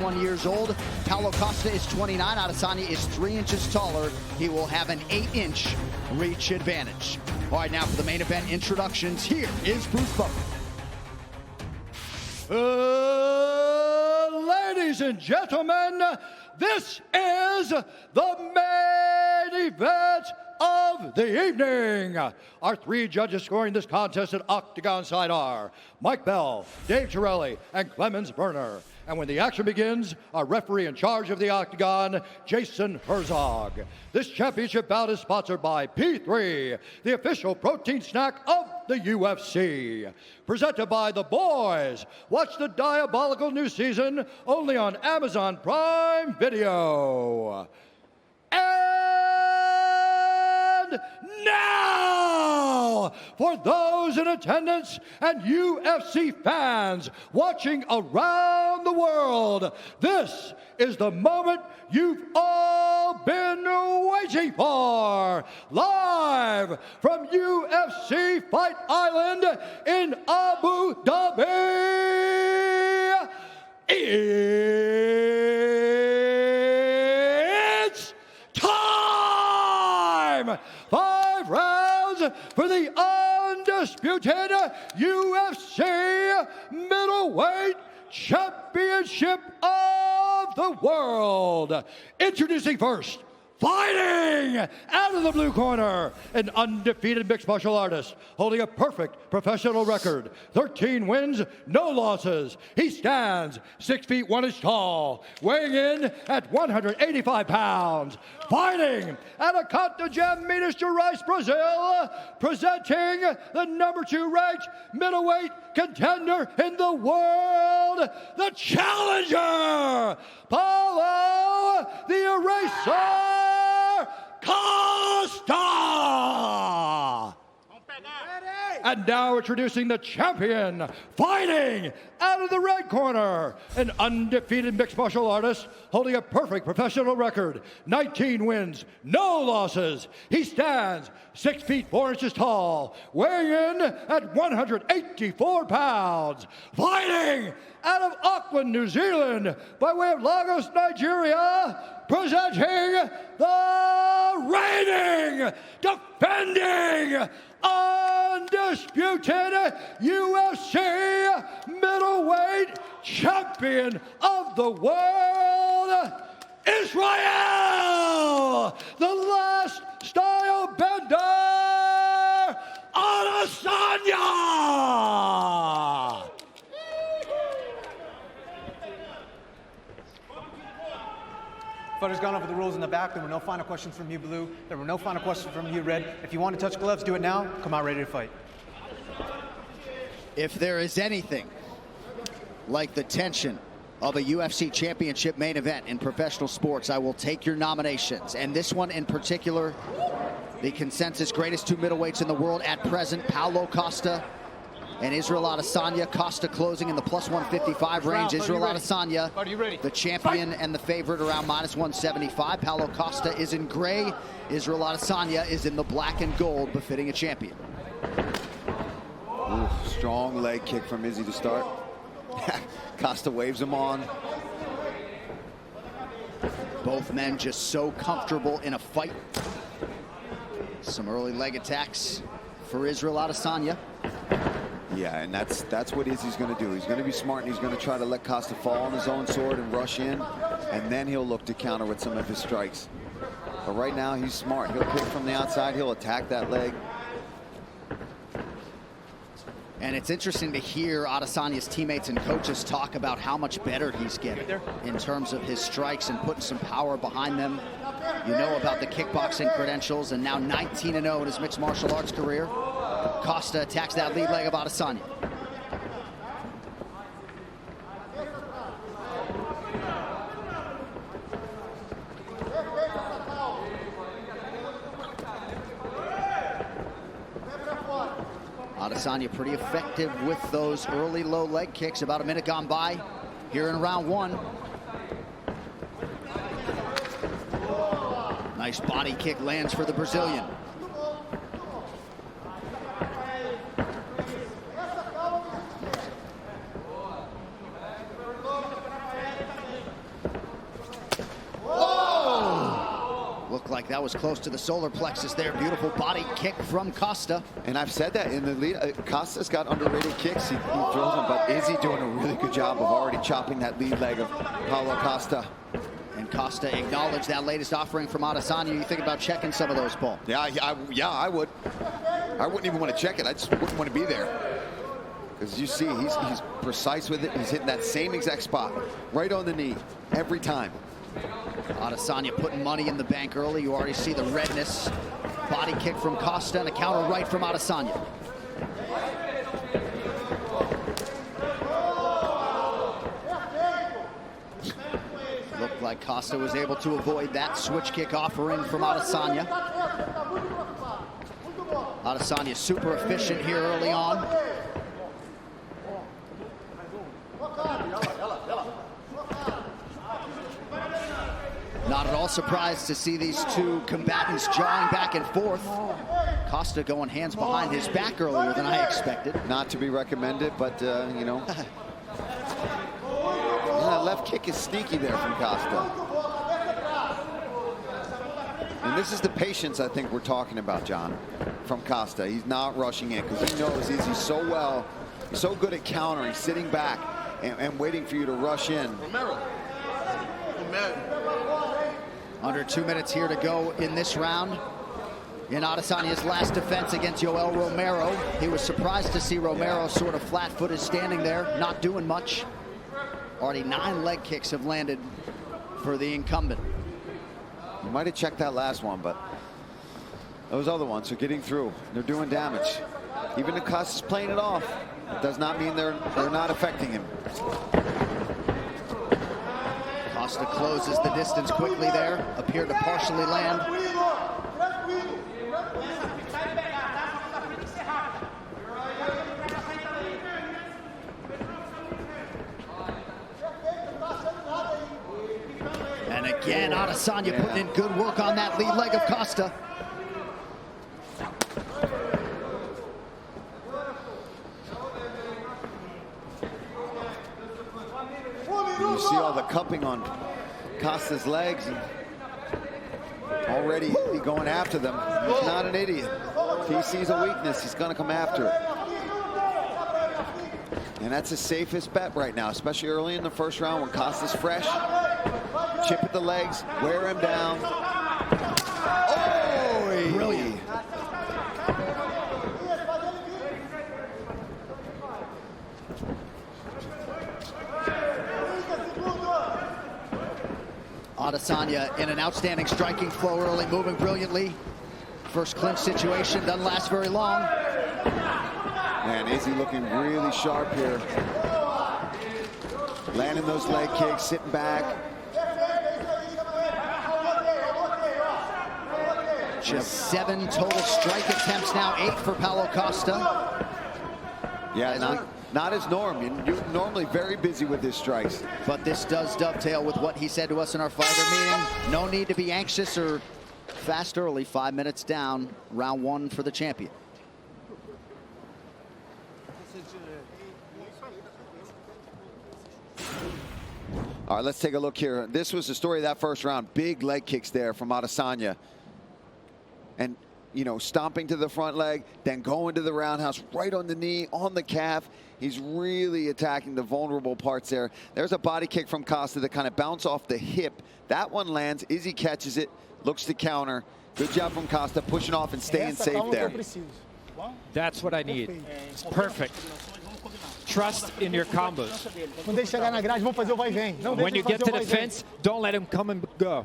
Years old. Paulo Costa is 29. Adesanya is 3 inches taller. He will have an 8-inch reach advantage. All right, now for the main event introductions, here is Bruce Buffer. Ladies and gentlemen, this is the main event of the evening. Our 3 judges scoring this contest at Octagon side are Mike Bell, Dave Torelli, and Clemens Werner. And when the action begins, our referee in charge of the Octagon, Jason Herzog. This championship bout is sponsored by P3, the official protein snack of the UFC. Presented by The Boys. Watch the diabolical new season only on Amazon Prime Video. And now, for those in attendance and UFC fans watching around the world, this is the moment you've all been waiting for. Live from UFC Fight Island in Abu Dhabi, it's time! 5 rounds for the undisputed UFC middleweight championship of the world. Introducing first, fighting out of the blue corner, an undefeated mixed martial artist holding a perfect professional record. 13 wins, no losses. He stands 6 feet 1 inch tall, weighing in at 185 pounds. Fighting out of Costa, Minas Gerais, Brazil, presenting the number 2 ranked middleweight contender in the world, the challenger, Paulo the Eraser Costa! And now introducing the champion, fighting out of the red corner, an undefeated mixed martial artist holding a perfect professional record, 19 wins, no losses. He stands 6 feet 4 inches tall, weighing in at 184 pounds. Fighting out of Auckland, New Zealand, by way of Lagos, Nigeria, presenting the reigning, defending, undisputed UFC middleweight champion of the world, Israel, the last style bender, Adesanya! Fighters gone over the rules in the back. There were no final questions from you, Blue. There were no final questions from you, Red. If you want to touch gloves, do it now. Come out ready to fight. If there is anything like the tension of a UFC championship main event in professional sports, I will take your nominations. And this one in particular, the consensus greatest 2 middleweights in the world at present, Paulo Costa and Israel Adesanya. Costa closing in the plus 155 range. Israel Adesanya, the champion and the favorite, around minus 175. Paulo Costa is in gray. Israel Adesanya is in the black and gold, befitting a champion. Ooh, strong leg kick from Izzy to start. Costa waves him on. Both men just so comfortable in a fight. Some early leg attacks for Israel Adesanya. Yeah, and that's what Izzy's going to do. He's going to be smart, and he's going to try to let Costa fall on his own sword and rush in, and then he'll look to counter with some of his strikes. But right now, he's smart. He'll kick from the outside. He'll attack that leg. And it's interesting to hear Adesanya's teammates and coaches talk about how much better he's getting in terms of his strikes and putting some power behind them. You know about the kickboxing credentials, and now 19-0 in his mixed martial arts career. Costa attacks that lead leg of Adesanya. Adesanya pretty effective with those early low leg kicks. About a minute gone by here in round 1. Nice body kick lands for the Brazilian. that was close to the solar plexus there. Beautiful body kick from Costa. And I've said that in the lead. Costa's got underrated kicks. He throws them, but is he doing a really good job of already chopping that lead leg of Paulo Costa? And Costa acknowledged that latest offering from Adesanya. You think about checking some of those, Paul? Yeah, I would. I wouldn't even want to check it. I just wouldn't want to be there. Because you see, he's precise with it. He's hitting that same exact spot, right on the knee, every time. Adesanya putting money in the bank early. You already see the redness. Body kick from Costa and a counter right from Adesanya. Looked like Costa was able to avoid that switch kick offering from Adesanya. Adesanya super efficient here early on. Not at all surprised to see these two combatants jawing back and forth. Costa going hands behind his back earlier than I expected. Not to be recommended, but, you know. That left kick is sneaky there from Costa. And this is the patience I think we're talking about, John, from Costa. He's not rushing in because he knows he's so good at countering, sitting back and waiting for you to rush in. Under 2 minutes here to go in this round. In Adesanya's last defense against Yoel Romero, he was surprised to see Romero sort of flat-footed standing there, not doing much. Already 9 leg kicks have landed for the incumbent. You might have checked that last one, but those other ones are getting through. They're doing damage. Even if Costa's playing it off, it does not mean they're not affecting him. Costa closes the distance quickly there, appeared to partially land. And again, Adesanya putting in good work on that lead leg of Costa. You see all the cupping on Costa's legs, and already going after them. He's not an idiot. If he sees a weakness, he's going to come after it. And that's his safest bet right now, especially early in the first round when Costa's fresh. Chip at the legs, wear him down. Oh, brilliant. Adesanya in an outstanding striking flow early, moving brilliantly. First clinch situation doesn't last very long. Man, Izzy looking really sharp here. Landing those leg kicks, sitting back. Just 7 total strike attempts now, 8 for Paulo Costa. Yeah, not his norm. You're normally very busy with his strikes. But this does dovetail with what he said to us in our fighter meeting. No need to be anxious or fast early. 5 minutes down, round 1 for the champion. All right, let's take a look here. This was the story of that first round. Big leg kicks there from Adesanya. And, you know, stomping to the front leg, then going to the roundhouse, right on the knee, on the calf. He's really attacking the vulnerable parts there. There's a body kick from Costa that kind of bounced off the hip. That one lands. Izzy catches it, looks to counter. Good job from Costa, pushing off and staying safe there. That's what I need. It's perfect. Trust in your combos. When you get to the fence, don't let him come and go.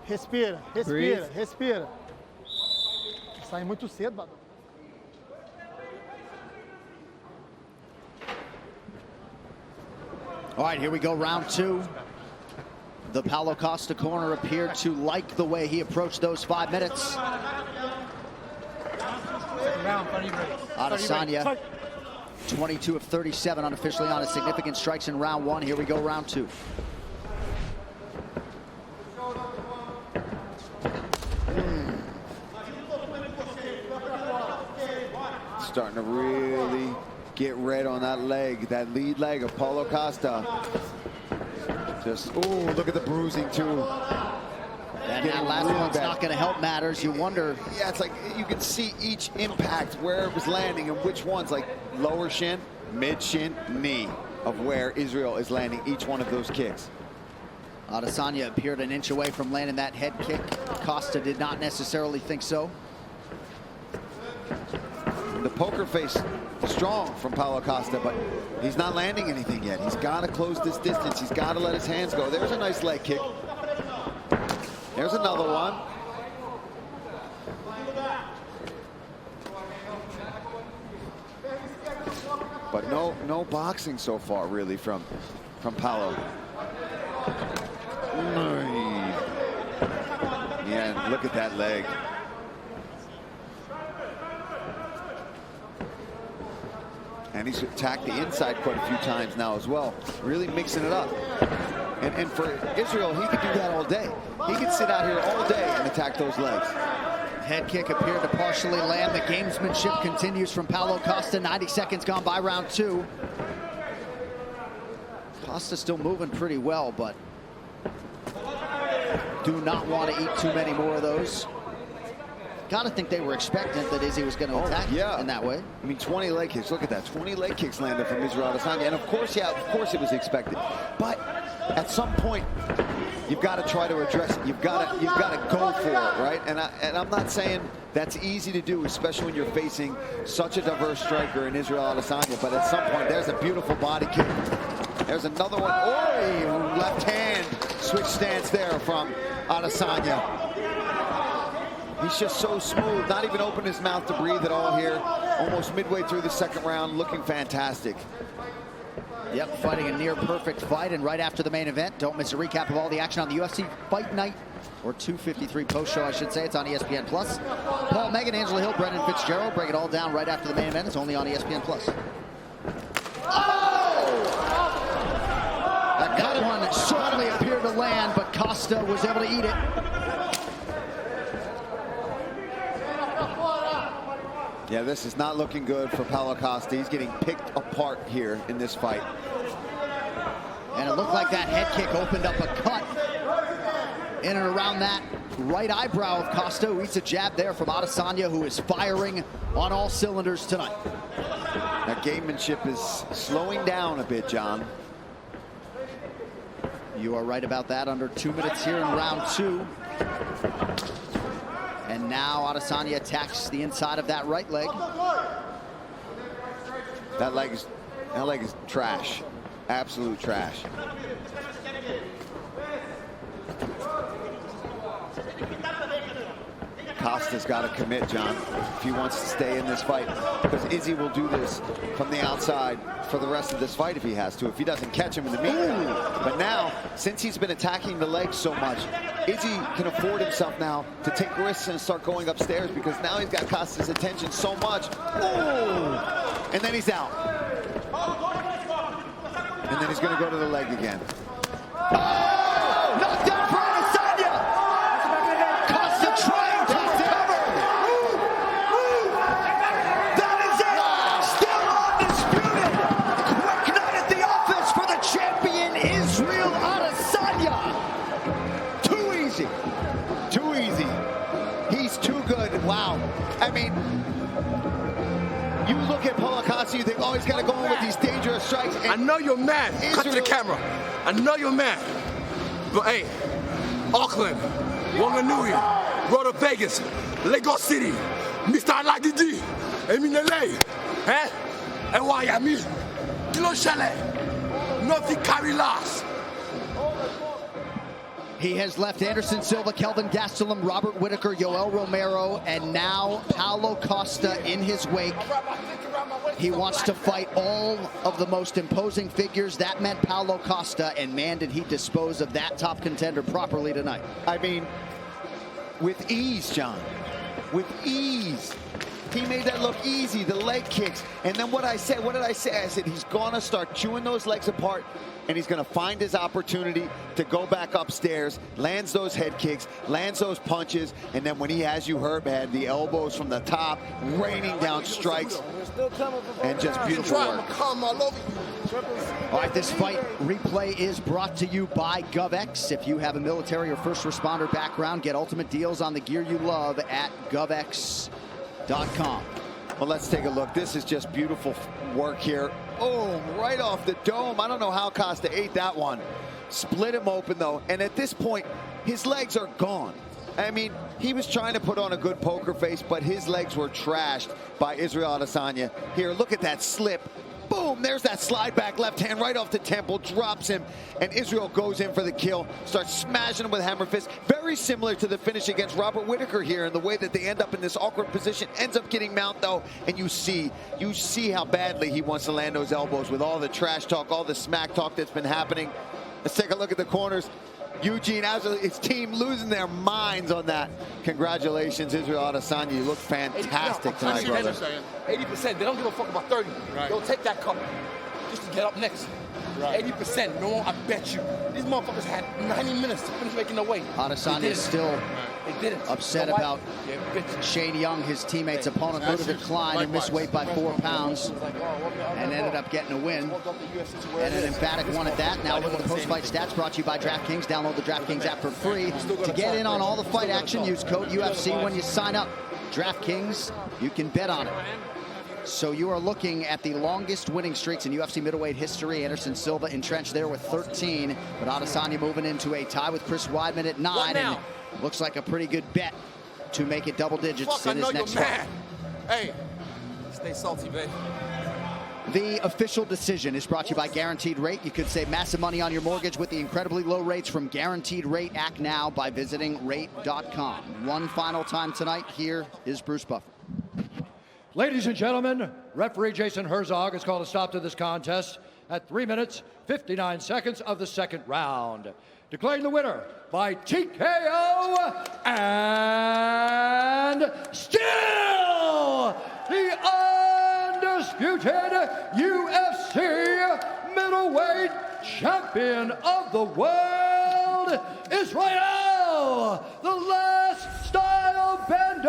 Respira, respira, respira. Sai muito cedo, Badão. All right, here we go, round 2. The Paulo Costa corner appeared to like the way he approached those 5 minutes. Adesanya, 22 of 37 unofficially on his significant strikes in round 1. Here we go, round 2. Starting to really get red on that leg, that lead leg of Paulo Costa. Just, oh, look at the bruising too. And getting that last really one's bad. not going to help matters. You wonder. Yeah, it's like you can see each impact, where it was landing and which ones, like lower shin, mid shin, knee, of where Israel is landing each one of those kicks. Adesanya appeared an inch away from landing that head kick. Costa did not necessarily think so. The poker face strong from Paulo Costa, but he's not landing anything yet. He's got to close this distance. He's got to let his hands go. There's a nice leg kick. There's another one. But no boxing so far, really, from Paulo. Yeah, look at that leg. And he's attacked the inside quite a few times now as well, really mixing it up. And for Israel, he could do that all day. He could sit out here all day and attack those legs. Head kick appeared to partially land. The gamesmanship continues from Paulo Costa. 90 seconds gone by round 2. Costa still moving pretty well, but do not want to eat too many more of those. Got to think they were expectant that Izzy was going to attack in that way. I mean, 20 leg kicks. Look at that. 20 leg kicks landed from Israel Adesanya. And of course, yeah, of course it was expected. But at some point, you've got to try to address it. You've got to go for it, right? And I'm not saying that's easy to do, especially when you're facing such a diverse striker in Israel Adesanya. But at some point, there's a beautiful body kick. There's another one. Oh, left hand switch stance there from Adesanya. He's just so smooth, not even open his mouth to breathe at all here. Almost midway through the second round, looking fantastic. Yep, fighting a near perfect fight. And right after the main event, don't miss a recap of all the action on the UFC Fight Night, or 253 post-show, I should say. It's on ESPN+. Paul, Megan, Angela Hill, Brendan Fitzgerald. Break it all down right after the main event. It's only on ESPN+. Oh! That one certainly appeared to land, but Costa was able to eat it. Yeah, this is not looking good for Paulo Costa. He's getting picked apart here in this fight. And it looked like that head kick opened up a cut in and around that right eyebrow of Costa, who eats a jab there from Adesanya, who is firing on all cylinders tonight. That gamemanship is slowing down a bit, John. You are right about that. Under 2 minutes here in round 2. And now Adesanya attacks the inside of that right leg. That leg is trash. Absolute trash. Costa's got to commit, John, if he wants to stay in this fight. Because Izzy will do this from the outside for the rest of this fight if he has to, if he doesn't catch him in the meantime. But now, since he's been attacking the legs so much, Izzy can afford himself now to take risks and start going upstairs, because now he's got Costa's attention so much. Ooh! And then he's out. And then he's going to go to the leg again. Oh! Knocked out for Adesanya! Costa trying to cover! That is it! Still undisputed! Quick night at the office for the champion, Israel Adesanya! Too easy. Too easy. He's too good. Wow. I mean, you look at Paulo Costa, you think, oh, he's got to go in with these dangerous strikes. I know you're mad. Cut to the camera. I know you're mad. But hey, Auckland, Wanganui, Road to Vegas, Lagos City, Mr. Aladidi, Eminele, and Miami, Kilo Chalet, nothing carry last. He has left Anderson Silva, Kelvin Gastelum, Robert Whitaker, Yoel Romero, and now Paulo Costa in his wake. He wants to fight all of the most imposing figures. That meant Paulo Costa, and man, did he dispose of that top contender properly tonight. I mean, with ease, John. With ease. He made that look easy, the leg kicks. And then what did I say? I said he's going to start chewing those legs apart, and he's going to find his opportunity to go back upstairs, lands those head kicks, lands those punches, and then when he has you hurt, man, the elbows from the top, raining down strikes, and just beautiful work. All right, this fight replay is brought to you by GovX. If you have a military or first responder background, get ultimate deals on the gear you love at govx.com. Well, let's take a look. This is just beautiful work here. Oh, right off the dome. I don't know how Costa ate that one. Split him open, though. And at this point, his legs are gone. I mean, he was trying to put on a good poker face, but his legs were trashed by Israel Adesanya. Here, look at that slip. Boom, there's that slide back left hand right off the temple, drops him, and Israel goes in for the kill, starts smashing him with hammer fist. Very similar to the finish against Robert Whittaker here in the way that they end up in this awkward position. Ends up getting mount, though, and you see how badly he wants to land those elbows with all the trash talk, all the smack talk that's been happening. Let's take a look at the corners. Eugene, as his team losing their minds on that. Congratulations, Israel Adesanya. You look fantastic tonight, brother. 80%. They don't give a fuck about 30. Right. They'll take that cup just to get up next. Right. 80%. No, I bet you. These motherfuckers had 90 minutes to finish making their way. Adesanya is still upset about Shane Young, his teammate's opponent, who declined and missed weight by 4 pounds and ended up getting a win. And an emphatic one at that. Now look at the post-fight stats brought to you by DraftKings. Download the DraftKings app for free. To get in on all the fight action, use code UFC when you sign up. DraftKings, you can bet on it. So you are looking at the longest winning streaks in UFC middleweight history. Anderson Silva entrenched there with 13, but Adesanya moving into a tie with Chris Weidman at 9. And looks like a pretty good bet to make it double digits in his next fight. Hey, stay salty, babe. The official decision is brought to you by Guaranteed Rate. You could save massive money on your mortgage with the incredibly low rates from Guaranteed Rate. Act now by visiting rate.com. One final time tonight. Here is Bruce Buffer. Ladies and gentlemen, referee Jason Herzog has called a stop to this contest at 3 minutes, 59 seconds of the second round. Declaring the winner by TKO and still the undisputed UFC middleweight champion of the world, Israel, the last style bender.